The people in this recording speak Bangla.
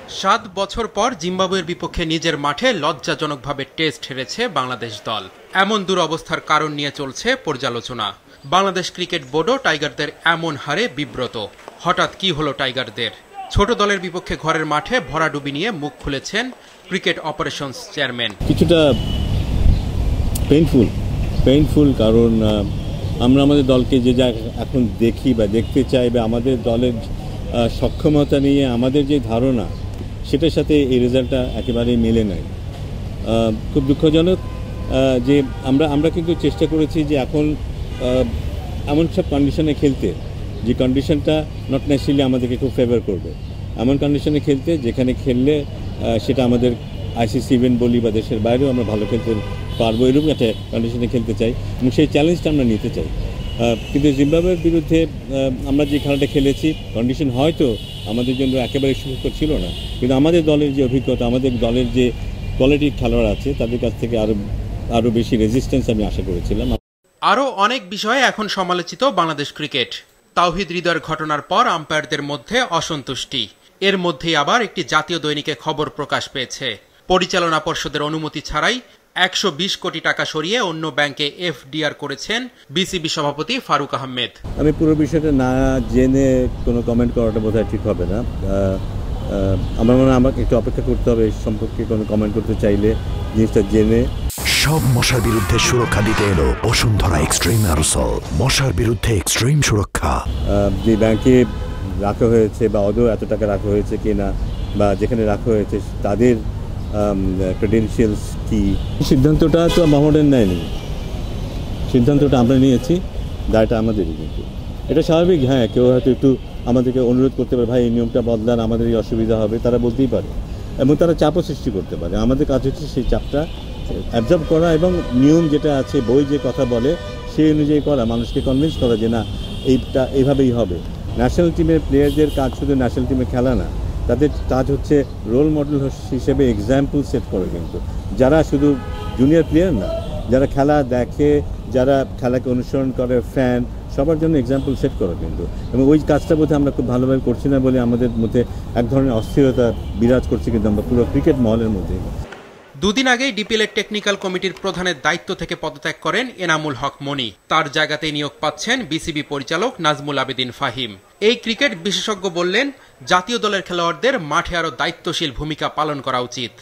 7 বছর পর জিম্বাবুয়ের বিপক্ষে নিজের মাঠে লজ্জাজনকভাবে টেস্ট হেরেছে বাংলাদেশ দল। এমন দুরবস্থার কারণ নিয়ে চলছে পর্যালোচনা। বাংলাদেশ ক্রিকেট বোর্ডও টাইগারদের এমন হারে বিব্রত। হঠাৎ কি হলো টাইগারদের? ছোট দলের বিপক্ষে ঘরের মাঠে ভরাডুবি নিয়ে মুখ খুলেছেন ক্রিকেট অপারেশনস চেয়ারম্যান। কিছুটা পেইনফুল কারণ আমরা আমাদের দলকে যে যা এখন দেখি বা দেখতে চাই বা আমাদের দলের সক্ষমতা নিয়ে আমাদের যে ধারণা সেটার সাথে এই রেজাল্টটা একেবারেই মেলে নাই। খুব দুঃখজনক যে আমরা কিন্তু চেষ্টা করেছি যে এখন এমন সব কন্ডিশনে খেলতে যে কন্ডিশনটা নট নেসেসারিলি আমাদেরকে খুব ফেভার করবে, এমন কন্ডিশনে খেলতে যেখানে খেললে সেটা আমাদের আইসিসি ইভেন্ট বলি বা দেশের বাইরেও আমরা ভালো খেলতে পারবো, এরকম একটা কন্ডিশনে খেলতে চাই এবং সেই চ্যালেঞ্জটা আমরা নিতে চাই। কিন্তু জিম্বাবুয়ের বিরুদ্ধে আমরা যে খেলাটা খেলেছি কন্ডিশন হয়তো আমাদের জন্য একেবারে সুখকর ছিল না, কিন্তু আমাদের দলের যে অভিজ্ঞতা, আমাদের দলের যে কোয়ালিটির খেলোয়াড় আছে তাদের কাছ থেকে আরও বেশি রেজিস্ট্যান্স আমি আশা করেছিলাম। আরও অনেক বিষয়ে এখন সমালোচিত বাংলাদেশ ক্রিকেট। তাওহিদ হৃদয়ের ঘটনার পর আম্পায়ারদের মধ্যে অসন্তুষ্টি। এর মধ্যেই আবার একটি জাতীয় দৈনিকে খবর প্রকাশ পেয়েছে, পরিচালনা পর্ষদের অনুমতি ছাড়াই 120 কোটি টাকা সরিয়ে অন্য ব্যাংকে এফডিআর করেছেন বিসিবি সভাপতি ফারুক আহমেদ। আমি পুরো বিষয়টা না জেনে কোনো কমেন্ট করাটা বোধহয় ঠিক হবে না। আমার মনে হয় আমাকে একটু অপেক্ষা করতে হবে, এই সম্পর্কে কোনো কমেন্ট করতে চাইলে জিনিসটা জেনে। সব মশার বিরুদ্ধে সুরক্ষা দিতে এলো বসুন্ধরা এক্সট্রিম অ্যারোসল, মশার বিরুদ্ধে এক্সট্রিম সুরক্ষা। যে ব্যাংকে রাখা হয়েছে বা আদৌ এত টাকা রাখা হয়েছে কিনা বা যেখানে রাখা হয়েছে তাদের ক্রেডেনশিয়ালস কি, সিদ্ধান্তটা তো মোহামেডান নেয়নি, সিদ্ধান্তটা আমরা নিয়েছি, দায়টা আমাদেরই। কিন্তু এটা স্বাভাবিক, হ্যাঁ কেউ হয়তো একটু আমাদেরকে অনুরোধ করতে পারে, ভাই এই নিয়মটা বদলান, আমাদের এই অসুবিধা হবে, তারা বলতেই পারে এবং তারা চাপও সৃষ্টি করতে পারে। আমাদের কাজ হচ্ছে সেই চাপটা অ্যাবজর্ব করা এবং নিয়ম যেটা আছে, বই যে কথা বলে সেই অনুযায়ী করা, মানুষকে কনভিন্স করা যে না এইটা এইভাবেই হবে। ন্যাশনাল টিমের প্লেয়ারদের কাজ শুধু ন্যাশনাল টিমে খেলা না, তাদের কাজ হচ্ছে রোল মডেল হিসেবে এক্সাম্পল সেট করে। কিন্তু যারা শুধু জুনিয়র প্লেয়ার না, যারা খেলা দেখে, যারা খেলাকে অনুসরণ করে, ফ্যান, সবার জন্য এক্সাম্পল সেট করো কিন্তু। এবং ওই কাজটা বোধহয় আমরা খুব ভালোভাবে করছি না বলে আমাদের মধ্যে এক ধরনের অস্থিরতা বিরাজ করছে কিন্তু আমরা পুরো ক্রিকেট মহলের মধ্যে। দুদিন আগেই ডিপিএলের টেকনিক্যাল কমিটির প্রধানের দায়িত্ব থেকে পদত্যাগ করেন এনামুল হক মনি। তার জায়গাতেই নিয়োগ পাচ্ছেন বিসিবি পরিচালক নাজমুল আবেদিন ফাহিম। এই ক্রিকেট বিশেষজ্ঞ বললেন, জাতীয় দলের খেলোয়াড়দের মাঠে আরও দায়িত্বশীল ভূমিকা পালন করা উচিত।